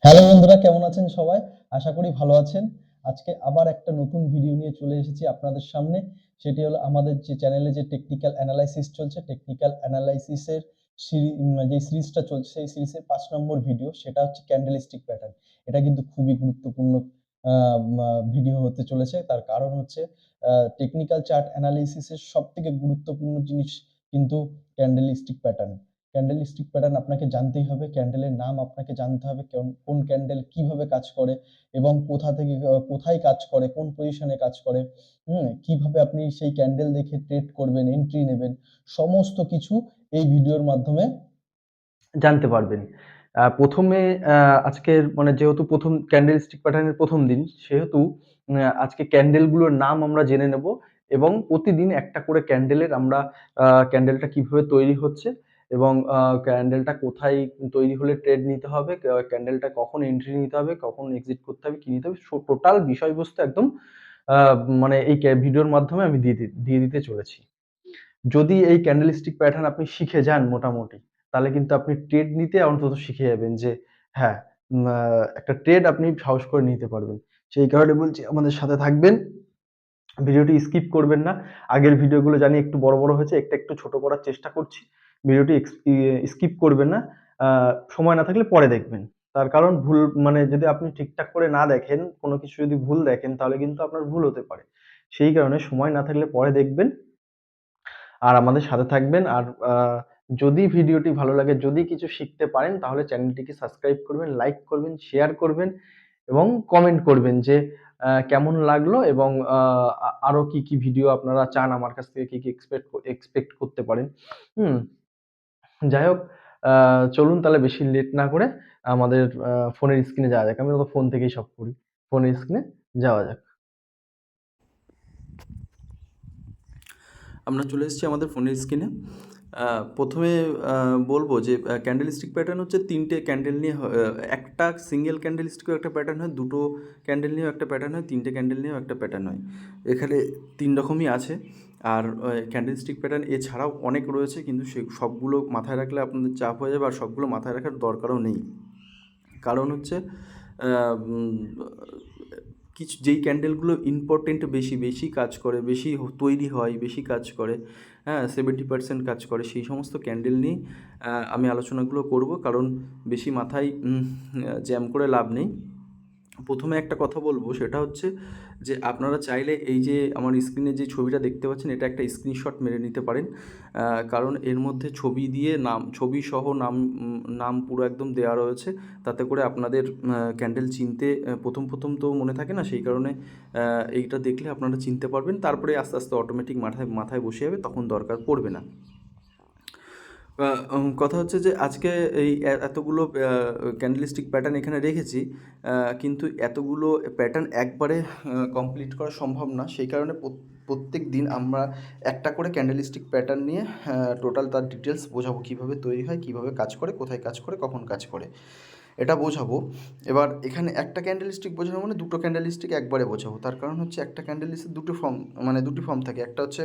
Hello বন্ধুরা, কেমন আছেন সবাই? আশা করি ভালো আছেন। আজকে আবার একটা নতুন ভিডিও নিয়ে চলে এসেছি আপনাদের সামনে। সেটি হলো আমাদের যে চ্যানেলে যে টেকনিক্যাল অ্যানালাইসিস চলছে, টেকনিক্যাল অ্যানালাইসিসের যে সিরিজটা চলছে, সেই সিরিজের ৫ নম্বর ভিডিও, সেটা হচ্ছে ক্যান্ডেলস্টিক প্যাটার্ন। এটা কিন্তু খুবই গুরুত্বপূর্ণ আ মা ভিডিও হতে চলেছে। তার কারণ হচ্ছে টেকনিক্যাল চার্ট অ্যানালিসিসের সবথেকে গুরুত্বপূর্ণ জিনিস কিন্তু ক্যান্ডেলস্টিক প্যাটার্ন। ক্যান্ডেলস্টিক প্যাটার্ন আপনাকে জানতেই হবে, ক্যান্ডেলের নাম আপনাকে জানতে হবে, কোন ক্যান্ডেল কিভাবে কাজ করে এবং কোথা থেকে কোথায় কাজ করে, কোন পজিশনে কাজ করে, কিভাবে আপনি সেই ক্যান্ডেল দেখে ট্রেড করবেন, এন্ট্রি নেবেন, সমস্ত কিছু এই ভিডিওর মাধ্যমে জানতে পারবেন। ১ম এ আজকের মানে যেহেতু ১ম ক্যান্ডেলস্টিক প্যাটার্নের ১ম দিন, সেহেতু আজকে ক্যান্ডেলগুলোর নাম আমরা জেনে নেব এবং প্রতিদিন একটা করে ক্যান্ডেলের আমরা ক্যান্ডেলটা কিভাবে তৈরি হচ্ছে এবং ক্যান্ডেলটা কোথায় তৈরি হলে ট্রেড নিতে হবে, ক্যান্ডেলটা কখন এন্ট্রি নিতে হবে, কখন এক্সিট করতে হবে, কি নিতে হবে, টোটাল বিষয়বস্তু একদম আ মানে এই ভিডিওর মাধ্যমে আমি দিয়ে দিতে চলেছি। যদি এই ক্যান্ডেলস্টিক প্যাটার্ন আপনি শিখে যান মোটামুটি, তাহলে কিন্তু আপনি ট্রেড নিতে অন্তত শিখে যাবেন যে হ্যাঁ, উম আ একটা ট্রেড আপনি সাহস করে নিতে পারবেন। সেই কারণে বলছি আমাদের সাথে থাকবেন। ভিডিওটি স্কিপ করবেন না। আগের ভিডিওগুলো জানি একটু বড়, বড় হয়েছে। একটু ছোট করার চেষ্টা করছি। ভিডিওটি স্কিপ করবেন না। আ সময় না থাকলে পরে দেখবেন। তার কারণ ভুল মানে যদি আপনি ঠিকঠাক করে না দেখেন, কোন কিছু যদি ভুল দেখেন তাহলে কিন্তু আপনার ভুল হতে পারে। সেই কারণে সময় না থাকলে পরে দেখবেন। আর আমাদের সাথে থাকবেন। আর যদি ভিডিওটি ভালো লাগে, যদি কিছু শিখতে পারেন তাহলে চ্যানেলটিকে সাবস্ক্রাইব করবেন, লাইক করবেন, শেয়ার করবেন এবং কমেন্ট করবেন যে কেমন লাগলো এবং আরো কি ভিডিও আপনারা চান আমার কাছ থেকে কি এক্সপেক্ট করতে পারেন। হুম? যাই হোক, আ চলুন তাহলে বেশি লেট না করে আমাদের ফোনের স্ক্রিনে যাওয়া যাক। আমি তো ফোন থেকেই সব করি। ফোনের স্ক্রিনে যাওয়া যাক। আমরা চলে এসেছি আমাদের ফোনের স্ক্রিনে। প্রথমে বলবো যে ক্যান্ডেলস্টিক প্যাটার্ন হচ্ছে ৩টে ক্যান্ডেল নিয়ে একটা সিঙ্গেল ক্যান্ডেলস্টিকেও একটা প্যাটার্ন হয়, ২টো ক্যান্ডেল নিয়েও একটা প্যাটার্ন হয়, ৩টে ক্যান্ডেল নিয়েও একটা প্যাটার্ন হয়। এখানে ৩ রকমই আছে। আর ক্যান্ডেলস্টিক প্যাটার্ন এছাড়াও অনেক রয়েছে, কিন্তু সবগুলো মাথায় রাখলে আপনাদের চাপ হয়ে যাবে আর সবগুলো মাথায় রাখার দরকারও নেই। কারণ হচ্ছে আ উম যেই ক্যান্ডেলগুলো ইম্পোর্টেন্ট বেশি কাজ করে, বেশি তৈরি হয়, বেশি কাজ করে, হ্যাঁ? 70% কাজ করে, সেই সমস্ত ক্যান্ডেল নিয়েই আমি আলোচনাগুলো করব। কারণ বেশি মাথায় জ্যাম করে লাভ নেই। প্রথমে একটা কথা বলবো, সেটা হচ্ছে যে আপনারা চাইলে এই যে আমার স্ক্রিনে যে ছবিটা দেখতে পাচ্ছেন, এটা একটা স্ক্রিনশট মেরে নিতে পারেন। কারণ এর মধ্যে ছবি দিয়ে ছবি সহ নাম পুরো একদম দেওয়া রয়েছে। তাতে করে আপনাদের ক্যান্ডেল চিনতে প্রথম তো মনে থাকে না, সেই কারণে এইটা দেখলে আপনারা চিনতে পারবেন। তারপরে আস্তে আস্তে অটোমেটিক মাথায় মাথায় বসে যাবে, তখন দরকার পড়বে না। কথা হচ্ছে যে আজকে এই এতগুলো ক্যান্ডেলস্টিক প্যাটার্ন এখানে রেখেছি, কিন্তু এতগুলো প্যাটার্ন একবারে কমপ্লিট করা সম্ভব না। সেই কারণে প্রত্যেক দিন আমরা একটা করে ক্যান্ডেলস্টিক প্যাটার্ন নিয়ে টোটাল তার ডিটেলস বোঝাবো, কীভাবে তৈরি হয়, কীভাবে কাজ করে, কোথায় কাজ করে, কখন কাজ করে, এটা বোঝাবো। এবার এখানে একটা ক্যান্ডেলস্টিক বোঝানো মানে দুটো ক্যান্ডেলস্টিক একবারে বোঝাবো। তার কারণ হচ্ছে একটা ক্যান্ডেলস্টিক দুটো ফর্ম, মানে দুটি ফর্ম থাকে। একটা হচ্ছে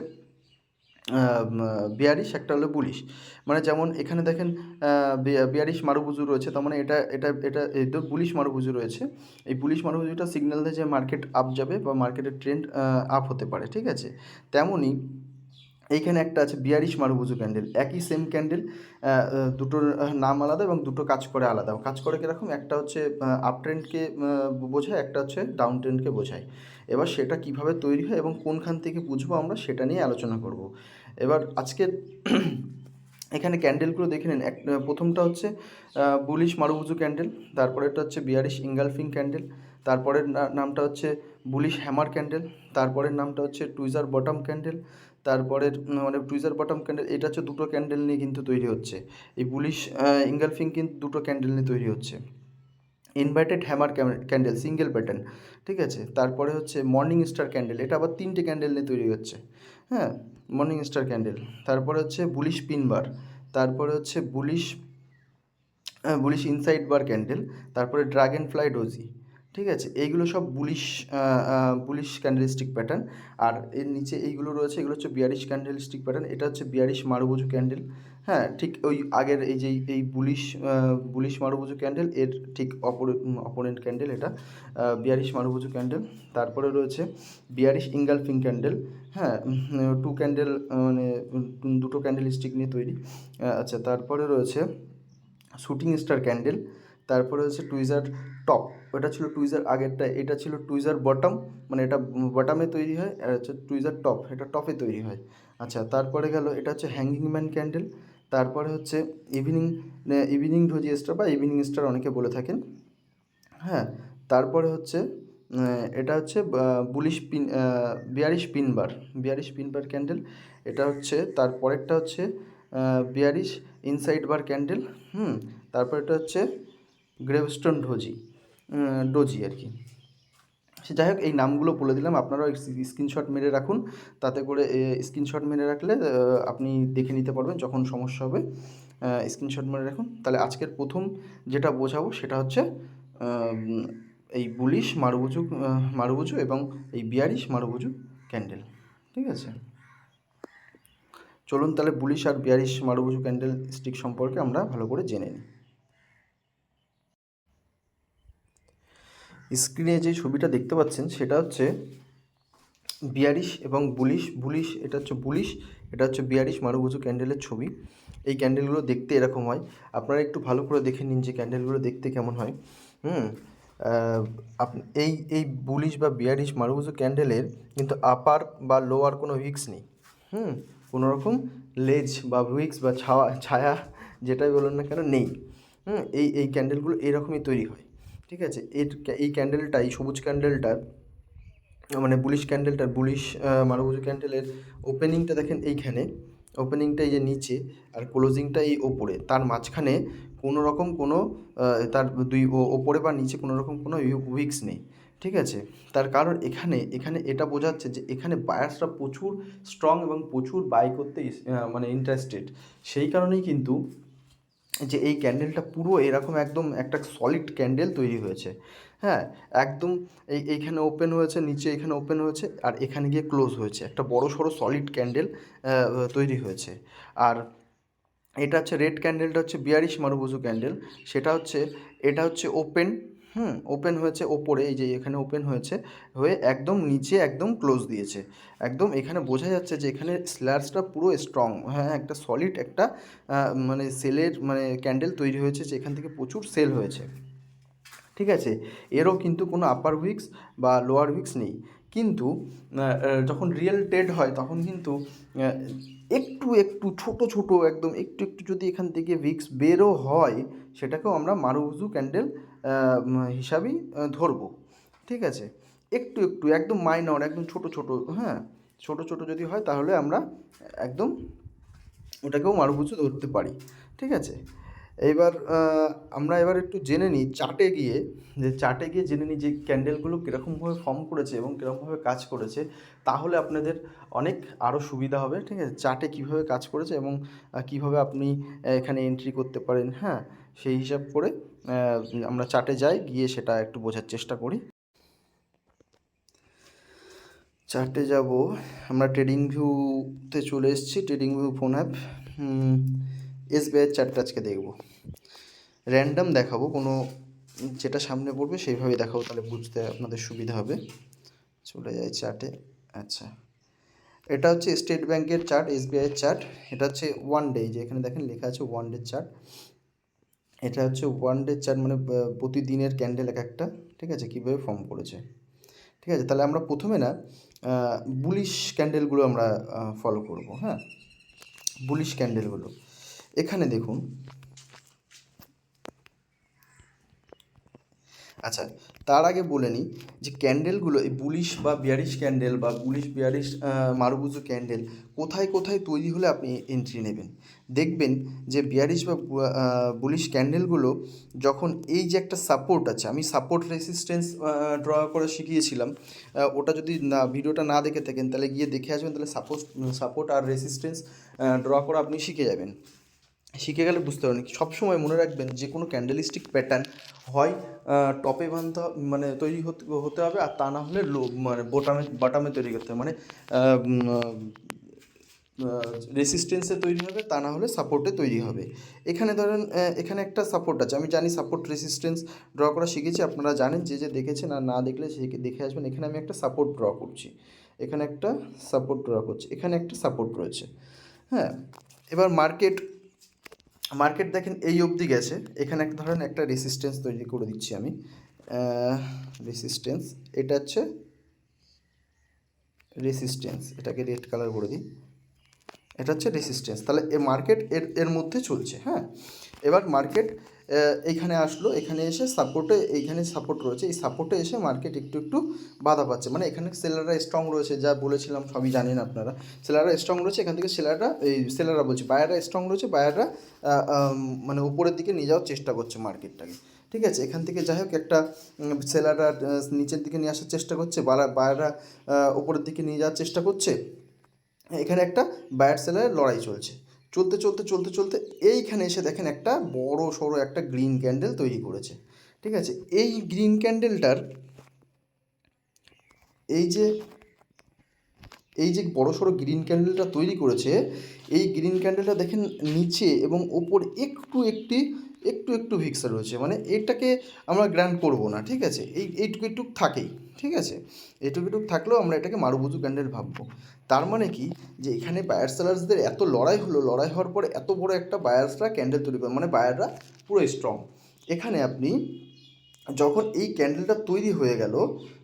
বেয়ারিশ, একটা হলো বুলিশ। মানে যেমন এখানে দেখেন বেয়ারিশ মারুবুজু রয়েছে, তার মানে এটা এই তো বুলিশ মারুবুজু রয়েছে। এই বুলিশ মারুবুজুটা সিগন্যাল দেয় যে মার্কেট আপ যাবে বা মার্কেটের ট্রেন্ড আপ হতে পারে, ঠিক আছে? তেমনই এইখানে একটা আছে বিয়ারিশ মারুবুজু ক্যান্ডেল, একই সেম ক্যান্ডেল, দুটোর নাম আলাদা এবং দুটো কাজ করে আলাদা। কাজ করে কীরকম, একটা হচ্ছে আপ ট্রেন্ডকে বোঝায়, একটা হচ্ছে ডাউন ট্রেন্ডকে বোঝায়। এবার সেটা কীভাবে তৈরি হয় এবং কোনখান থেকে বুঝবো আমরা, সেটা নিয়ে আলোচনা করব। এবার আজকের এখানে ক্যান্ডেলগুলো দেখে নিন। প্রথমটা হচ্ছে বুলিশ মারুবুজু ক্যান্ডেল, তারপরেরটা হচ্ছে বিয়ারিশ ইঙ্গালফিং ক্যান্ডেল, তারপরের নামটা হচ্ছে বুলিশ হ্যামার ক্যান্ডেল, তারপরের নামটা হচ্ছে টুইজার বটম ক্যান্ডেল, তারপরের মানে টুইজার বটম ক্যান্ডেল, এটা হচ্ছে দুটো ক্যান্ডেল নিয়ে কিন্তু তৈরি হচ্ছে। এই বুলিশ ইঙ্গালফিং কিন্তু দুটো ক্যান্ডেল নিয়ে তৈরি হচ্ছে। Inverted hammer candle single pattern, ঠিক আছে? তারপরে হচ্ছে মর্নিং স্টার ক্যান্ডেল, এটা আবার 3টে ক্যান্ডেল নিয়ে তৈরি হচ্ছে, হ্যাঁ? Morning star candle. তারপরে হচ্ছে বুলিশ পিন বার, তারপরে হচ্ছে বুলিশ ইনসাইড বার ক্যান্ডেল, তারপরে ড্রাগন ফ্লাই ডোজি, ঠিক আছে, এইগুলো সব বুলিশ ক্যান্ডেলস্টিক প্যাটার্ন। আর এর নিচে এইগুলো রয়েছে, এগুলো হচ্ছে বিয়ারিশ ক্যান্ডেলস্টিক প্যাটার্ন। এটা হচ্ছে বিয়ারিশ মারুবুজু ক্যান্ডেল। হ্যাঁ, ঠিক ওই আগের এই যে এই বুলিশ মারুবুজু ক্যান্ডেল এর ঠিক অপোনেন্ট ক্যান্ডেল এটা বিয়ারিশ মারুবুজু ক্যান্ডেল। তারপরে রয়েছে বিয়ারিশ ইঙ্গালফিং ক্যান্ডেল। হ্যাঁ, টু ক্যান্ডেল, মানে দুটো ক্যান্ডেল স্টিক নিয়ে তৈরি। আচ্ছা, তারপরে রয়েছে শুটিং স্টার ক্যান্ডেল। তারপরে হচ্ছে টুইজার টপ, ওটা ছিল টুইজার আগেরটা, এটা ছিল টুইজার বটম, মানে এটা বটমে তৈরি হয়, আর হচ্ছে টুইজার টপ, এটা টপে তৈরি হয়। আচ্ছা, তারপরে গেল এটা হচ্ছে হ্যাঙ্গিং ম্যান ক্যান্ডেল। তারপরে হচ্ছে ইভিনিং ইভিনিং ডোজি স্টার বা ইভিনিং স্টার অনেকে বলে থাকেন। হ্যাঁ, তারপরে হচ্ছে এটা হচ্ছে বিয়ারিশ পিনবার ক্যান্ডেল। এটা হচ্ছে তারপরেরটা হচ্ছে বিয়ারিশ ইনসাইড বার ক্যান্ডেল। তারপর এটা হচ্ছে গ্রেভস্টোন ডোজি আর কি। সে যাই হোক, এই নামগুলো বলে দিলাম, আপনারাও স্ক্রিনশট মেরে রাখুন। তাতে করে স্ক্রিনশট মেরে রাখলে আপনি দেখে নিতে পারবেন যখন সমস্যা হবে। স্ক্রিনশট মেরে রাখুন। তাহলে আজকের প্রথম যেটা বোঝাবো সেটা হচ্ছে এই বুলিশ মারুবুজু এবং এই বিয়ারিশ মারুবুজু ক্যান্ডেল। ঠিক আছে, চলুন তাহলে বুলিশ আর বিয়ারিশ মারুবুজু ক্যান্ডেল স্টিক সম্পর্কে আমরা ভালো করে জেনে নিই। স্ক্রিনে যে ছবিটা দেখতে পাচ্ছেন সেটা হচ্ছে বিয়ারিশ এবং বুলিশ, এটা হচ্ছে বুলিশ, এটা হচ্ছে বিয়ারিশ মারুবুজু ক্যান্ডেলের ছবি। এই ক্যান্ডেলগুলো দেখতে এরকম হয়। আপনারা একটু ভালো করে দেখে নিন যে ক্যান্ডেলগুলো দেখতে কেমন হয়। এই এই বুলিশ বা বিয়ারিশ মারুবুজু ক্যান্ডেলের কিন্তু আপার বা লোয়ার কোনো উইক্স নেই। কোনো রকম লেজ বা উইক্স বা ছায়া যেটাই বলুন না কেন নেই। এই ক্যান্ডেলগুলো এরকমই তৈরি হয়। ঠিক আছে, এই ক্যান্ডেলটা, এই সবুজ ক্যান্ডেলটা, মানে বুলিশ মারুবুজু ক্যান্ডেলের ওপেনিংটা দেখেন এইখানে, ওপেনিংটা এই যে নিচে, আর ক্লোজিংটা এই ওপরে, তার মাঝখানে কোনো রকম কোনো তার ওপরে বা নিচে কোনো রকম কোনো উইক্স নেই। ঠিক আছে, তার কারণ এখানে এটা বোঝাচ্ছে যে এখানে বায়ার্সরা প্রচুর স্ট্রং এবং প্রচুর বাই করতে মানে ইন্টারেস্টেড। সেই কারণেই কিন্তু যে এই ক্যান্ডেলটা পুরো এরকম একদম একটা সলিড ক্যান্ডেল তৈরি হয়েছে। হ্যাঁ, একদম এইখানে ওপেন হয়েছে, নিচে এখানে ওপেন হয়েছে, আর এখানে গিয়ে ক্লোজ হয়েছে, একটা বড় সড়ো সলিড ক্যান্ডেল তৈরি হয়েছে। আর এটা হচ্ছে রেড ক্যান্ডেলটা হচ্ছে বিয়ারিশ মারুবুজু ক্যান্ডেল। এটা হচ্ছে ওপেন, ওপেন হয়েছে ওপরে, এই যে এখানে ওপেন হয়েছে, হয়ে একদম নিচে একদম ক্লোজ দিয়েছে। একদম এখানে বোঝা যাচ্ছে যে এখানে স্ল্যাবসটা পুরো স্ট্রং, হ্যাঁ, একটা সলিড একটা মানে সেলের মানে ক্যান্ডেল তৈরি হয়েছে, যেখান থেকে প্রচুর সেল হয়েছে। ঠিক আছে, এরও কিন্তু কোনো আপার উইক্স বা লোয়ার উইক্স নেই। কিন্তু যখন রিয়েল ট্রেড হয় তখন কিন্তু একটু একটু ছোট একদম একটু যদি এখান থেকে উইক্স বেরও হয়, সেটাকেও আমরা মারুবুজু ক্যান্ডেল হিসাবেই ধরবো। ঠিক আছে, একটু একদম মাইনর, একদম ছোট, হ্যাঁ, ছোট যদি হয় তাহলে আমরা একদম ওটাকেও মারুবুজু ধরতে পারি। ঠিক আছে, আমরা এবার একটু জেনে নিই চার্টে গিয়ে জেনে নিই যে ক্যান্ডেলগুলো কীরকমভাবে ফর্ম করেছে এবং কীরকমভাবে কাজ করেছে। তাহলে আপনাদের অনেক আরও সুবিধা হবে। ঠিক আছে, চার্টে কীভাবে কাজ করেছে এবং কীভাবে আপনি এখানে এন্ট্রি করতে পারেন, হ্যাঁ, সেই হিসাব করে আমরা চার্টে গিয়ে সেটা একটু বোঝার চেষ্টা করি। চার্টে যাব, আমরা ট্রেডিং ভিউতে চলে এসেছি, ট্রেডিং ভিউ ফোন অ্যাপ। এসবিআইয়ের চার্টটা আজকে দেখব, র্যান্ডম দেখাবো, কোনো যেটা সামনে পড়বে সেইভাবেই দেখাবো, তাহলে বুঝতে আপনাদের সুবিধা হবে। চলে যাই চার্টে। আচ্ছা, এটা হচ্ছে স্টেট ব্যাংকের চার্ট, এসবিআইয়ের চার্ট। এটা হচ্ছে ওয়ান ডে, যে এখানে দেখেন লেখা আছে ওয়ান ডে চার্ট। এটা হচ্ছে ওয়ান ডে চার্ট, মানে প্রতিদিনের ক্যান্ডেল এক একটা। ঠিক আছে, কীভাবে ফর্ম করেছে। ঠিক আছে, তাহলে আমরা প্রথমে না বুলিশ ক্যান্ডেলগুলো আমরা ফলো করব। হ্যাঁ, বুলিশ ক্যান্ডেলগুলো এখানে দেখুন। আচ্ছা, তার আগে বলে নিই যে ক্যান্ডেলগুলো, এই বুলিশ বা বিয়ারিশ ক্যান্ডেল বা বুলিশ বিয়ারিশ মারুবুজু ক্যান্ডেল কোথায় তৈরি হলে আপনি এন্ট্রি নেবেন। দেখবেন যে বিয়ারিশ বা বুলিশ ক্যান্ডেলগুলো যখন এই যে একটা সাপোর্ট আছে, আমি সাপোর্ট রেসিস্ট্যান্স ড্র করে শিখিয়েছিলাম, ওটা যদি ভিডিওটা না দেখে থাকেন তাহলে গিয়ে দেখে আসবেন, তাহলে সাপোর্ট আর রেসিস্ট্যান্স ড্র করা আপনি শিখে যাবেন। শিখে গেলে বুঝতে পারবেন। সবসময় মনে রাখবেন যে কোনো ক্যান্ডেলিস্টিক প্যাটার্ন হয় টপে বাঁধতে মানে তৈরি হতে হবে, আর তা না হলে মানে বটামে তৈরি করতে হবে, মানে রেসিস্টেন্সে তৈরি হবে, তা না হলে সাপোর্টে তৈরি হবে। এখানে ধরেন এখানে একটা সাপোর্ট আছে, আমি জানি সাপোর্ট রেসিস্টেন্স ড্র করা শিখেছি, আপনারা জানেন, যে দেখেছেন আর না দেখলে সে দেখে আসবেন। এখানে আমি একটা সাপোর্ট ড্র করছি, এখানে একটা সাপোর্ট ড্র করছি, এখানে একটা সাপোর্ট রয়েছে। হ্যাঁ, এবার মার্কেট দেখেন এই অবধি গেছে, এখানে একটা ধরেন একটা রেসিস্টেন্স তৈরি করে দিচ্ছি আমি, রেসিস্টেন্স, এটা হচ্ছে রেসিস্টেন্স, এটাকে রেড কালার করে দিই, এটা হচ্ছে রেসিস্টেন্স। তাহলে এ মার্কেট এর মধ্যে চলছে। হ্যাঁ, এবার মার্কেট এইখানে আসলো, এখানে এসে সাপোর্টে, এইখানে সাপোর্ট রয়েছে, এই সাপোর্টে এসে মার্কেট একটু একটু বাধা পাচ্ছে, মানে এখানে সেলাররা স্ট্রং রয়েছে, যা বলেছিলাম সবই জানেন আপনারা, সেলাররা স্ট্রং রয়েছে, এখান থেকে সেলাররা বলছি বায়াররা স্ট্রং রয়েছে, বায়াররা মানে উপরের দিকে নিয়ে যাওয়ার চেষ্টা করছে মার্কেটটাকে। ঠিক আছে, এখান থেকে যাই হোক একটা সেলাররা নিচের দিকে নিয়ে আসার চেষ্টা করছে, বায়াররা উপরের দিকে নিয়ে যাওয়ার চেষ্টা করছে। এখানে একটা বায়ার সেলারের লড়াই চলছে, চলতে চলতে চলতে চলতে এইখানে এসে দেখেন একটা বড় সড়ো একটা গ্রিন ক্যান্ডেল তৈরি করেছে। ঠিক আছে, এই গ্রিন ক্যান্ডেলটার এই যে বড় সড়ো গ্রিন ক্যান্ডেলটা তৈরি করেছে, এই গ্রিন ক্যান্ডেলটা দেখেন নিচে এবং ওপরে একটু একটু ভিক্সা রয়েছে, মানে এটাকে আমরা গ্র্যান্ড করব না। ঠিক আছে, এইটুকু একটু থাকেই। ঠিক আছে, এইটুকু থাকলেও আমরা এটাকে মারুবুজু ক্যান্ডেল ভাববো। তার মানে কি, যে এখানে বায়ার সেলার্সদের এত লড়াই হলো, লড়াই হওয়ার পরে এত বড় একটা বায়ার্সরা ক্যান্ডেল তৈরি করে, মানে বায়াররা পুরো স্ট্রং। এখানে আপনি যখন এই ক্যান্ডেলটা তৈরি হয়ে গেল,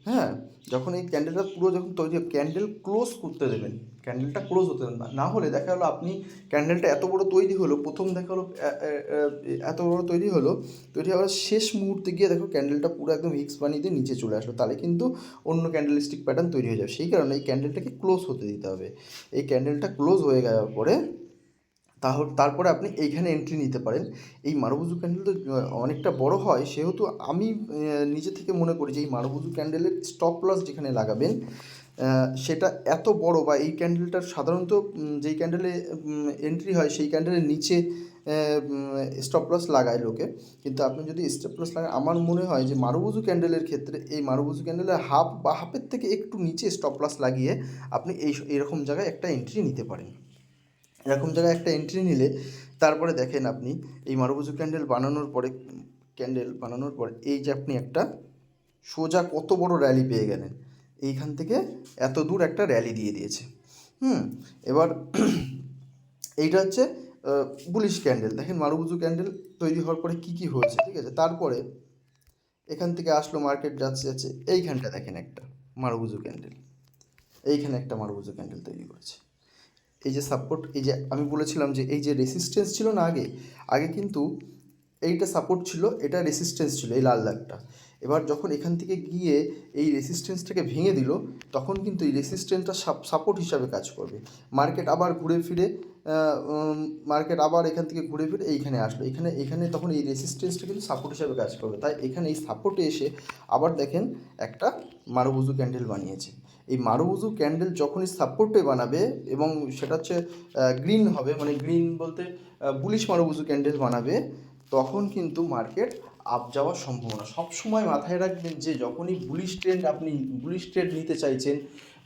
হ্যাঁ, যখন এই ক্যান্ডেলটা পুরো যখন তৈরি, ক্যান্ডেল ক্লোজ করতে দেবেন, ক্যান্ডেলটা ক্লোজ হতে দেবেন না, হলে দেখা গেলো আপনি ক্যান্ডেলটা এত বড় তৈরি হলো, প্রথম দেখা হলো এত বড় তৈরি হওয়ার শেষ মুহূর্তে গিয়ে দেখো ক্যান্ডেলটা পুরো একদম হিক্স বানিয়ে দিয়ে নিচে চলে আসলো, তাহলে কিন্তু অন্য ক্যান্ডেলস্টিক প্যাটার্ন তৈরি হয়ে যাবে। সেই কারণে এই ক্যান্ডেলটাকে ক্লোজ হতে দিতে হবে। এই ক্যান্ডেলটা ক্লোজ হয়ে যাওয়ার পরে তারপরে আপনি এইখানে এন্ট্রি নিতে পারেন। এই মারুবুজু ক্যান্ডেল তো অনেকটা বড় হয়, সেহেতু আমি নিজে থেকে মনে করি যে এই মারুবুজু ক্যান্ডেলের স্টপ লস যেখানে লাগাবেন সেটা এত বড়, বা এই ক্যান্ডেলটার সাধারণত যেই ক্যান্ডেলে এন্ট্রি হয় সেই ক্যান্ডেলের নিচে স্টপ লস লাগায় লোকে, কিন্তু আপনি যদি স্টপ লস লাগান, আমার মনে হয় যে মারুবুজু ক্যান্ডেলের ক্ষেত্রে এই মারুবুজু ক্যান্ডেলের হাফ বা হাফের থেকে একটু নিচে স্টপ লস লাগিয়ে আপনি এরকম জায়গায় একটা এন্ট্রি নিতে পারেন। এরকম জায়গায় একটা এন্ট্রি নিলে তারপরে দেখেন আপনি এই মারুবুজু ক্যান্ডেল বানানোর পরে এই যে আপনি একটা সোজা কত বড় র্যালি পেয়ে গেলেন, এইখান থেকে এত দূর একটা র্যালি দিয়ে দিয়েছে। এবার এইটা হচ্ছে বুলিশ ক্যান্ডেল। দেখেন মারুবুজু ক্যান্ডেল তৈরি হওয়ার পরে কী কী হয়েছে। ঠিক আছে, তারপরে এখান থেকে আসলো, মার্কেট যাচ্ছে, এইখানটা দেখেন একটা মারুবুজু ক্যান্ডেল, এইখানে একটা মারুবুজু ক্যান্ডেল তৈরি করেছে। এই যে সাপোর্ট, এই যে আমি বলেছিলাম যে এই যে রেসিস্টেন্স ছিল না, আগে কিন্তু এইটা সাপোর্ট ছিল, এটা রেসিস্টেন্স ছিল, এই লাল দাগটা। এবার যখন এখান থেকে গিয়ে এই রেসিস্টেন্সটাকে ভেঙে দিল, তখন কিন্তু এই রেসিস্টেন্সটা সাপোর্ট হিসাবে কাজ করবে। মার্কেট আবার এখান থেকে ঘুরে ফিরে এইখানে আসলো, এখানে তখন এই রেসিস্টেন্সটা কিন্তু সাপোর্ট হিসাবে কাজ করবে। তাই এখানে এই সাপোর্টে এসে আবার দেখেন একটা মারুবুজু ক্যান্ডেল বানিয়েছে। এই মারুবুজু ক্যান্ডেল যখনই সাপোর্টে বানাবে, এবং সেটা হচ্ছে গ্রিন হবে, মানে গ্রিন বলতে বুলিশ মারুবুজু ক্যান্ডেল বানাবে, তখন কিন্তু মার্কেট আপ যাওয়ার সম্ভাবনা। সবসময় মাথায় রাখবেন যে যখনই আপনি বুলিশ ট্রেড নিতে চাইছেন,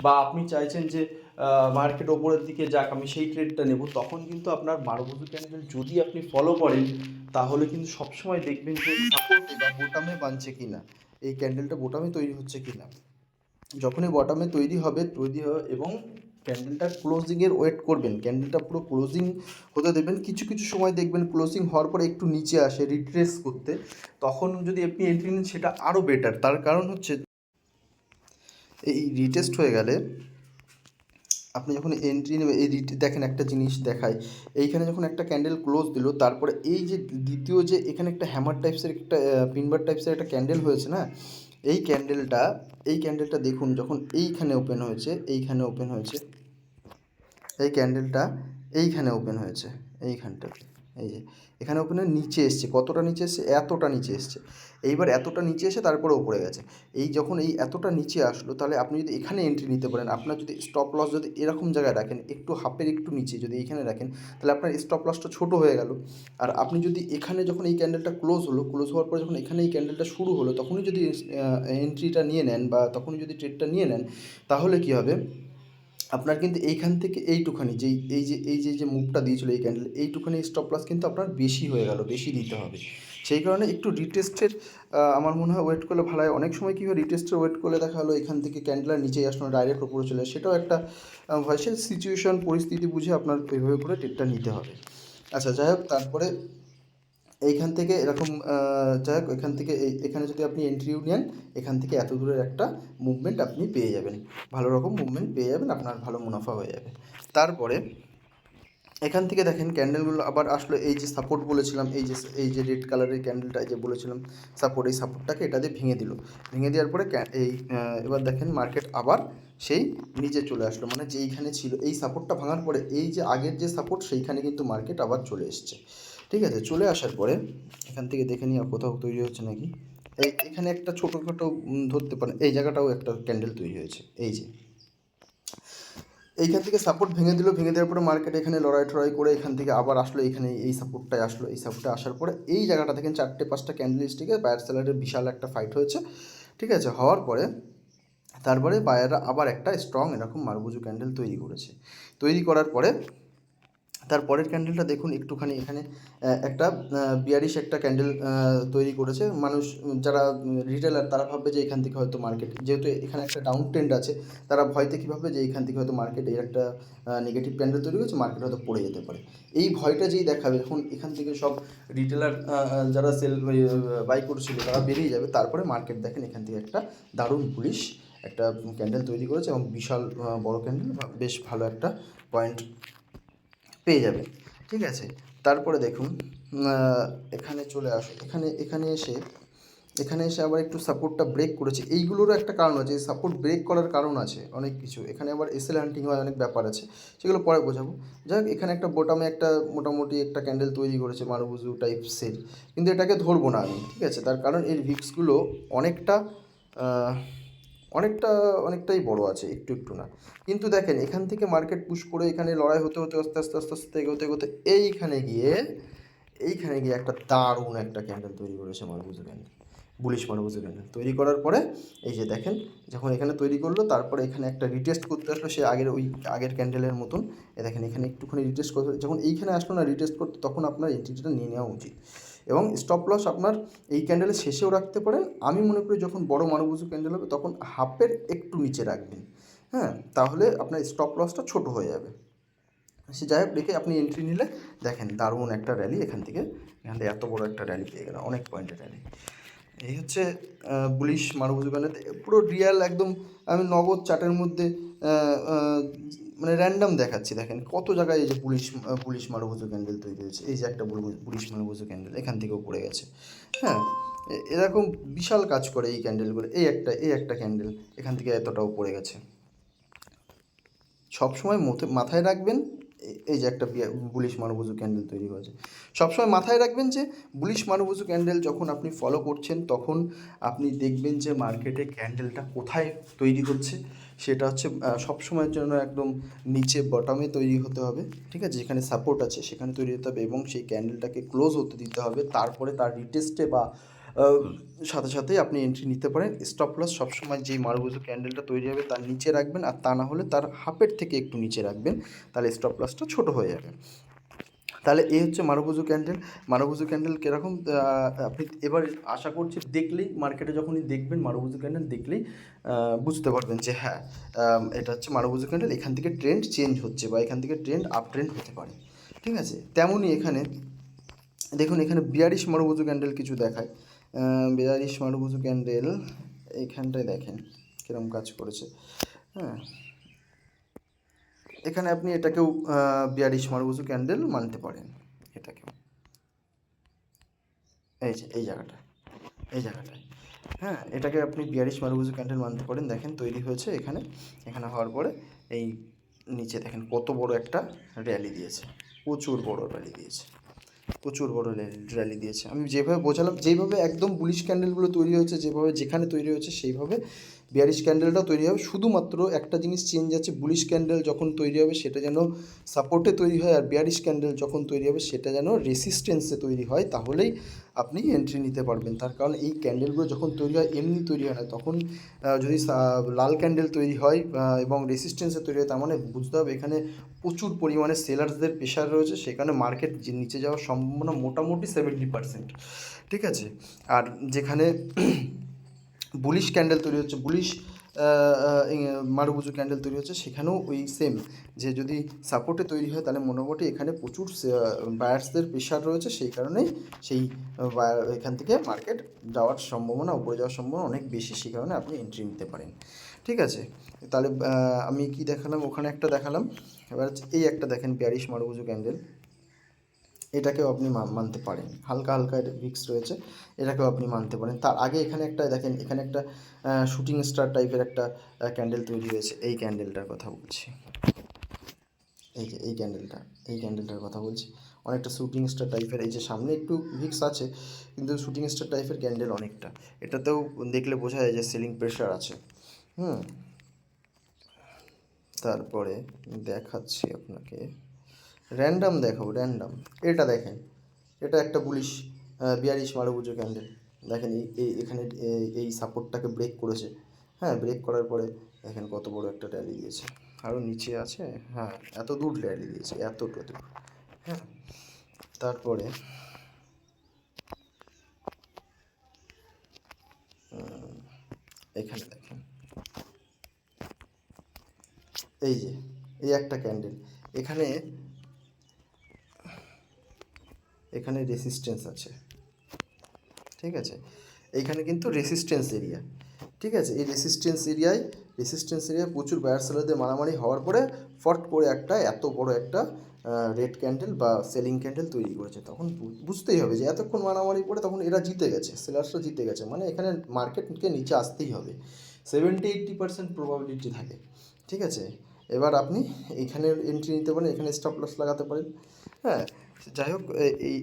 বা আপনি চাইছেন যে মার্কেট ওপরের দিকে যাক, আমি সেই ট্রেডটা নেব, তখন কিন্তু আপনার মারুবুজু ক্যান্ডেল যদি আপনি ফলো করেন, তাহলে কিন্তু সবসময় দেখবেন যে সাপোর্টে বা বোটামে বানছে কিনা, এই ক্যান্ডেলটা বোটামে তৈরি হচ্ছে কিনা। যখনই বটমে তৈরি হবে এবং ক্যান্ডেলটা ক্লোজিংয়ের ওয়েট করবেন, ক্যান্ডেলটা পুরো ক্লোজিং হতে দেবেন, কিছু কিছু সময় দেখবেন ক্লোজিং হওয়ার পরে একটু নিচে আসে রিট্রেস করতে, তখন যদি আপনি এন্ট্রি নেন সেটা আরও বেটার। তার কারণ হচ্ছে এই রিটেস্ট হয়ে গেলে আপনি যখন এন্ট্রি নেবেন, দেখেন একটা জিনিস দেখায়, এইখানে যখন একটা ক্যান্ডেল ক্লোজ দিল, তারপরে এই যে দ্বিতীয় যে এখানে একটা হ্যামার টাইপসের একটা পিনবার টাইপসের একটা ক্যান্ডেল হয়েছে না, এই ক্যান্ডেলটা দেখুন, যখন এইখানে ওপেন হয়েছে, এই ক্যান্ডেলটা এইখানে ওপেন হয়েছে, এইখানটাতে। এই যে এখানে ওখানে নিচে এসছে, কতটা নিচে এসছে, এতটা নিচে এসছে। এইবার এতটা নিচে এসে তারপরে ওপরে গেছে। এই যখন এই এতটা নিচে আসলো, তাহলে আপনি যদি এখানে এন্ট্রি নিতে পারেন, আপনার যদি স্টপ লস যদি এরকম জায়গায় রাখেন, একটু হাফের একটু নিচে যদি এইখানে রাখেন, তাহলে আপনার স্টপ লসটা ছোটো হয়ে গেল। আর আপনি যদি এখানে যখন এই ক্যান্ডেলটা ক্লোজ হলো, ক্লোজ হওয়ার পরে যখন এখানে এই ক্যান্ডেলটা শুরু হলো, তখনই যদি এন্ট্রিটা নিয়ে নেন বা তখনই যদি ট্রেডটা নিয়ে নেন, তাহলে কী হবে, আপনার কিন্তু এইখান থেকে এইটুখানি যেই এই যে মুভটা দিয়েছিল এই ক্যান্ডেল, এইটুখানি স্টপ লস কিন্তু আপনার বেশি হয়ে গেল, বেশি দিতে হবে। সেই কারণে একটু রিটেস্টের আমার মনে হয় ওয়েট করলে ভালো হয়। অনেক সময় কী হয়, রিটেস্টের ওয়েট করলে দেখা হলো এখান থেকে ক্যান্ডেলের নিচেই আসলো, ডাইরেক্ট ওপরে চলে, সেটাও একটা ভয়। সে সিচুয়েশন পরিস্থিতি বুঝে আপনার ওইভাবে করে ট্রেডটা নিতে হবে। আচ্ছা, যাই হোক, তারপরে এইখান থেকে এরকম যাই হোক, এখান থেকে এখানে যদি আপনি এন্ট্রিও নেন, এখান থেকে এত দূরের একটা মুভমেন্ট আপনি পেয়ে যাবেন, ভালো রকম মুভমেন্ট পেয়ে যাবেন, আপনার ভালো মুনাফা হয়ে যাবে। তারপরে এখান থেকে দেখেন ক্যান্ডেলগুলো আবার আসলো, এই যে সাপোর্ট বলেছিলাম, এই যে রেড কালারের ক্যান্ডেলটা, এই যে বলেছিলাম সাপোর্ট, এই সাপোর্টটাকে এটা দিয়ে ভেঙে দিল। ভেঙে দেওয়ার পরে এবার দেখেন মার্কেট আবার সেই নিচে চলে আসলো, মানে যেইখানে ছিল এই সাপোর্টটা ভাঙার পরে এই যে আগের যে সাপোর্ট, সেইখানে কিন্তু মার্কেট আবার চলে এসছে। ঠিক আছে, চলে আসার পরে এখান থেকে দেখে নিই কোথাও তৈরি হচ্ছে নাকি। এখানে একটা ছোটোখাটো ধরতে পারেন, এই জায়গাটাও একটা ক্যান্ডেল তৈরি হয়েছে, এই যে এইখান থেকে সাপোর্ট ভেঙে দিল। ভেঙে দেওয়ার পরে মার্কেট এখানে লড়াই টড়াই করে এখান থেকে আবার আসলো, এখানে এই সাপোর্টটায় আসলো। এই সাপোর্টে আসার পরে এই জায়গাটা দেখেন 4-5টা ক্যান্ডেল স্টিকে বায়ার সেলারের বিশাল একটা ফাইট হয়েছে। ঠিক আছে, হওয়ার পরে তারপরে বায়াররা আবার একটা স্ট্রং এরকম মারবুজু ক্যান্ডেল তৈরি করেছে। তৈরি করার পরে তারপরের ক্যান্ডেলটা দেখুন একটুখানি, এখানে একটা বিয়ারিশ একটা ক্যান্ডেল তৈরি করেছে। মানুষ যারা রিটেলার তারা ভাববে যে এখান থেকে হয়তো মার্কেট, যেহেতু এখানে একটা ডাউন ট্রেন্ড আছে, তারা ভয়তে কী ভাববে যে এখান থেকে হয়তো মার্কেট এর একটা নেগেটিভ ক্যান্ডেল তৈরি হয়েছে, মার্কেট হয়তো পড়ে যেতে পারে। এই ভয়টা যেই দেখাবে, এখন এখান থেকে সব রিটেলার যারা বাই করছিল তারা বেরিয়ে যাবে। তারপরে মার্কেট দেখেন এখান থেকে একটা দারুণ বুলিশ একটা ক্যান্ডেল তৈরি করেছে এবং বিশাল বড় ক্যান্ডেল, বেশ ভালো একটা পয়েন্ট পেয়ে যাবে। ঠিক আছে, তারপরে দেখুন এখানে চলে আসে, এখানে এসে আবার একটু সাপোর্টটা ব্রেক করেছে। এইগুলোরও একটা কারণ আছে, সাপোর্ট ব্রেক করার কারণ আছে অনেক কিছু। এখানে আবার এসএল হান্টিং হয়, অনেক ব্যাপার আছে, সেগুলো পরে বোঝাবো। যাই হোক, এখানে একটা বোটামে একটা মোটামুটি একটা ক্যান্ডেল তৈরি করেছে মারুবুজু টাইপসের, কিন্তু এটাকে ধরবো না আমি। ঠিক আছে, তার কারণ এর ভিক্সগুলো অনেকটা অনেকটা অনেকটাই বড় আছে, একটু একটু না। কিন্তু দেখেন এখান থেকে মার্কেট পুশ করে এখানে লড়াই হতে হতে আস্তে আস্তে আস্তে আস্তে এগোতে এগোতে এইখানে গিয়ে একটা দারুণ একটা ক্যান্ডেল তৈরি করেছে মারবুজু ক্যান্ডেল, বুলিশ মারবুজু ক্যান্ডেল তৈরি করার পরে এই যে দেখেন, যখন এখানে তৈরি করলো তারপরে এখানে একটা রিটেস্ট করতে আসলো, সে আগের ক্যান্ডেলের মতন। দেখেন এখানে একটুখানি রিটেস্ট করতে, যখন এইখানে আসলো না রিটেস্ট করতে, তখন আপনার এন্ট্রিটা নিয়ে নেওয়া উচিত। এবং স্টপ লস আপনার এই ক্যান্ডেলের শেষেও রাখতে পারেন। আমি মনে করি যখন বড় মারবুজু ক্যান্ডেল হবে তখন হাফের একটু নিচে রাখবেন। হ্যাঁ, তাহলে আপনার স্টপ লসটা ছোটো হয়ে যাবে। সে যাই হোক, রেখে আপনি এন্ট্রি নিলে দেখেন দারুণ একটা র্যালি, এখান থেকে এত বড় একটা র্যালি পেয়ে গেলাম, অনেক পয়েন্টের র্যালি। এই হচ্ছে বুলিশ মারুবুজু ক্যান্ডেল, পুরো রিয়াল একদম। আমি নগদ চার্টের মধ্যে মানে র্যান্ডাম দেখাচ্ছি। দেখেন কত জায়গায় এই যে বুলিশ মারুবুজু ক্যান্ডেল তৈরি হয়েছে। এই যে একটা বুলিশ মারুবুজু ক্যান্ডেল এখান থেকেও পড়ে গেছে। হ্যাঁ, এরকম বিশাল কাজ করে এই ক্যান্ডেলগুলো। এই একটা ক্যান্ডেল এখান থেকে এতটাও পড়ে গেছে। সবসময় মাথায় রাখবেন এই যে একটা বুলিশ মারুবুজু ক্যান্ডেল তৈরি হয়েছে। সবসময় মাথায় রাখবেন যে বুলিশ মারুবুজু ক্যান্ডেল যখন আপনি ফলো করছেন, তখন আপনি দেখবেন যে মার্কেটে ক্যান্ডেলটা কোথায় তৈরি হচ্ছে। সেটা হচ্ছে সবসময়ের জন্য একদম নিচে বটমে তৈরি হতে হবে। ঠিক আছে, যেখানে সাপোর্ট আছে সেখানে তৈরি হতে হবে এবং সেই ক্যান্ডেলটাকে ক্লোজ হতে দিতে হবে। তারপরে তার রিটেস্টে বা সাথে সাথেই আপনি এন্ট্রি নিতে পারেন। স্টপ লস সবসময় যেই মারুবুজু ক্যান্ডেলটা তৈরি হবে তার নিচে রাখবেন, আর তা না হলে তার হাফের থেকে একটু নিচে রাখবেন, তাহলে স্টপ লসটা ছোটো হয়ে যাবে। তাহলে এই হচ্ছে মারুবুজু ক্যান্ডেল। মারুবুজু ক্যান্ডেল কীরকম আপনি এবার আশা করছি দেখলেই, মার্কেটে যখনই দেখবেন মারুবুজু ক্যান্ডেল দেখলেই বুঝতে পারবেন যে হ্যাঁ, এটা হচ্ছে মারুবুজু ক্যান্ডেল, এখান থেকে ট্রেন্ড চেঞ্জ হচ্ছে বা এখান থেকে ট্রেন্ড আপ ট্রেন্ড হতে পারে। ঠিক আছে, তেমনই এখানে দেখুন, এখানে বিয়ারিশ মারুবুজু ক্যান্ডেল কিছু দেখায়। বিয়ারিশ মারুবুজু ক্যান্ডেল এইখানটায় দেখেন কীরকম কাজ করেছে। হ্যাঁ, এখানে আপনি এটাকেও বিয়ারিশ মারুবুজু ক্যান্ডেল মানতে পারেন, এটাকেও। এই যে এই জায়গাটায় হ্যাঁ, এটাকে আপনি বিয়ারিশ মারুবুজু ক্যান্ডেল মানতে পারেন। দেখেন তৈরি হয়েছে এখানে হওয়ার পরে এই নিচে দেখেন কত বড় একটা র্যালি দিয়েছে, প্রচুর বড় র্যালি দিয়েছে। প্রচুর বড় র্যালি দিয়েছে। আমি যেভাবে বোঝালাম, যেইভাবে একদম বুলিশ ক্যান্ডেলগুলো তৈরি হয়েছে, যেভাবে যেখানে তৈরি হয়েছে সেইভাবে বিয়ারিশ ক্যান্ডেলটাও তৈরি হবে। শুধুমাত্র একটা জিনিস চেঞ্জ আছে, বুলিশ ক্যান্ডেল যখন তৈরি হবে সেটা যেন সাপোর্টে তৈরি হয়, আর বিয়ারিশ ক্যান্ডেল যখন তৈরি হবে সেটা যেন রেসিস্ট্যান্সে তৈরি হয়, তাহলেই আপনি এন্ট্রি নিতে পারবেন। তার কারণ এই ক্যান্ডেলগুলো যখন তৈরি হয় এমনি তৈরি হয় না, তখন যদি লাল ক্যান্ডেল তৈরি হয় এবং রেসিস্ট্যান্সে তৈরি হয়, তার মানে বুঝতে হবে এখানে প্রচুর পরিমাণে সেলার্সদের প্রেশার রয়েছে, সেখানে মার্কেট নিচে যাওয়ার সম্ভাবনা মোটামুটি 70%। ঠিক আছে? আর যেখানে বুলিশ ক্যান্ডেল তৈরি হচ্ছে, বুলিশ মারুবুজু ক্যান্ডেল তৈরি হচ্ছে, সেখানেও ওই সেম, যে যদি সাপোর্টে তৈরি হয় তাহলে মোটামুটি এখানে প্রচুর বায়ার্সদের প্রেশার রয়েছে, সেই কারণেই সেই এখান থেকে মার্কেট যাওয়ার সম্ভাবনা, উপরে যাওয়ার সম্ভাবনা অনেক বেশি, সেই কারণে আপনি এন্ট্রি নিতে পারেন। ঠিক আছে? তাহলে আমি কি দেখালাম, ওখানে একটা দেখালাম। এবার এই একটা দেখেন বিয়ারিশ মারুবুজু ক্যান্ডেল, এটাকেও আপনি মানতে পারেন, হালকা হালকা রিক্স রয়েছে, এটাকেও আপনি মানতে পারেন। তার আগে এখানে একটা দেখেন, এখানে একটা শুটিং স্টার টাইপের একটা ক্যান্ডেল তৈরি হয়েছে, এই ক্যান্ডেলটার কথা বলছি, এই যে এই ক্যান্ডেলটার কথা বলছি, অনেকটা শুটিং স্টার টাইপের। এই যে সামনে একটু ভিক্স আছে, কিন্তু শুটিং স্টার টাইপের ক্যান্ডেল অনেকটা, এটাতেও দেখলে বোঝা যায় যে সেলিং প্রেশার আছে। তারপরে দেখাচ্ছি আপনাকে, র্যান্ডাম দেখাবো, র্যান্ডাম। এটা দেখেন, এটা একটা বুলিশ বিয়ারিশ মারুবুজু ক্যান্ডেল। দেখেন এখানে এই সাপোর্টটাকে ব্রেক করেছে, হ্যাঁ, ব্রেক করার পরে দেখেন কত বড় একটা র্যালি দিয়েছে, আরও নিচে আছে, হ্যাঁ, এত দূর র্যালি দিয়েছে, এতটা দূর। হ্যাঁ, তারপরে এখানে দেখেন, এই যে এই একটা ক্যান্ডেল, এখানে এখানে রেসিস্ট্যান্স আছে। ঠিক আছে? এইখানে কিন্তু রেসিস্ট্যান্স এরিয়া। ঠিক আছে? এই রেসিস্ট্যান্স এরিয়ায় প্রচুর বায়ার সেলারদের মারামারি হওয়ার পরে ফট করে একটা এত বড় একটা রেড ক্যান্ডেল বা সেলিং ক্যান্ডেল তৈরি করেছে। তখন বুঝতেই হবে যে এতক্ষণ মারামারি করে তখন এরা জিতে গেছে, সেলার্সরা জিতে গেছে, মানে এখানে মার্কেটকে নিচে আসতেই হবে, 70-80% প্রবাবিলিটি থাকে। ঠিক আছে? এবার আপনি এইখানে এন্ট্রি নিতে পারেন, এখানে স্টপ লস লাগাতে পারেন। হ্যাঁ, যাই হোক, এই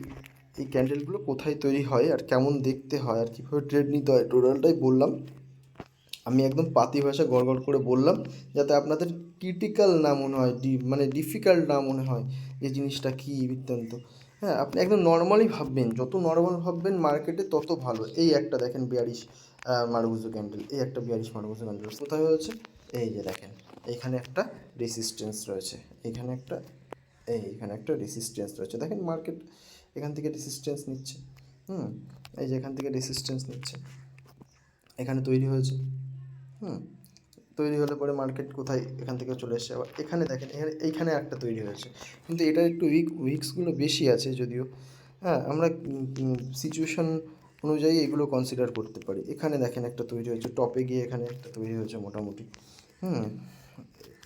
এই ক্যান্ডেলগুলো কোথায় তৈরি হয় আর কেমন দেখতে হয় আর কীভাবে ট্রেড নিতে হয় টোটালটাই বললাম। আমি একদম পাতি ভাষা গড়গড় করে বললাম, যাতে আপনাদের ক্রিটিক্যাল না মনে হয়, মানে ডিফিকাল্ট না মনে হয় যে জিনিসটা কী বৃত্তান্ত। হ্যাঁ, আপনি একদম নর্মালি ভাববেন, যত নর্মাল ভাববেন মার্কেটে তত ভালো। এই একটা দেখেন বিয়ারিশ মারুবুজু ক্যান্ডেল, এই একটা বিয়ারিশ মারুবুজু ক্যান্ডেল কোথায় হয়েছে, এই যে দেখেন, এইখানে একটা রেসিস্ট্যান্স রয়েছে, এখানে একটা, এইখানে একটা রেসিস্ট্যান্স রয়েছে, দেখেন মার্কেট এখান থেকে রেসিস্ট্যান্স নিচ্ছে। এই যে এখান থেকে রেসিস্ট্যান্স নিচ্ছে, এখানে তৈরি হয়েছে। তৈরি হলে পরে মার্কেট কোথায় এখান থেকে চলে এসছে, আবার এখানে দেখেন, এখানে এইখানে একটা তৈরি হয়েছে, কিন্তু এটা একটু উইক্সগুলো বেশি আছে যদিও। হ্যাঁ, আমরা সিচুয়েশন অনুযায়ী এগুলো কনসিডার করতে পারি। এখানে দেখেন একটা তৈরি হয়েছে, টপে গিয়ে এখানে একটা তৈরি হয়েছে মোটামুটি। হুম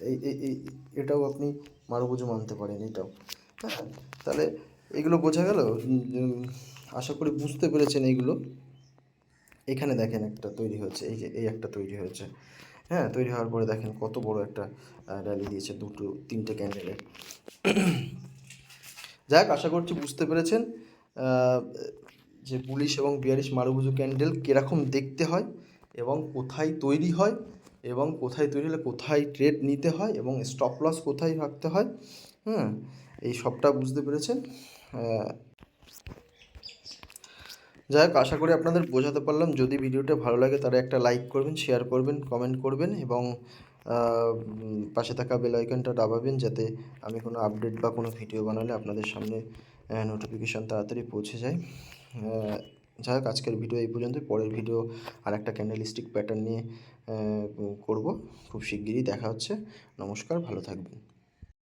এই এই এই এটাও আপনি মারুবুজু মানতে পারেন, এটাও। হ্যাঁ, তাহলে এগুলো বোঝা গেল। আশা করি বুঝতে পেরেছেন এইগুলো। এখানে দেখেন একটা তৈরি হয়েছে, এই যে এই একটা তৈরি হয়েছে। হ্যাঁ, তৈরি হওয়ার পরে দেখেন কত বড় একটা র্যালি দিয়েছে, দুটো তিনটে ক্যান্ডেলের। যাই হোক, আশা করছি বুঝতে পেরেছেন যে বুলিশ এবং বিয়ারিশ মারুবুজু ক্যান্ডেল কীরকম দেখতে হয়, এবং কোথায় তৈরি হয়, এবং কোথায় তৈরি হলে কোথায় ট্রেড নিতে হয়, এবং স্টপ লস কোথায় রাখতে হয়। এই সবটা বুঝতে পেরেছেন। যাই হোক, আশা করি আপনাদের বোঝাতে পারলাম। যদি ভিডিওটা ভালো লাগে তারা একটা লাইক করবেন, শেয়ার করবেন, কমেন্ট করবেন, এবং পাশে থাকা বেল আইকনটা দাবাবেন, যাতে আমি কোনো আপডেট বা কোনো ভিডিও বানালে আপনাদের সামনে নোটিফিকেশান তাড়াতাড়ি পৌঁছে যায়। যাই হোক, আজকের ভিডিও এই পর্যন্ত। পরের ভিডিও আর একটা ক্যান্ডেলিস্টিক প্যাটার্ন নিয়ে করব, খুব শিগগিরই দেখা হচ্ছে। নমস্কার, ভালো থাকবেন।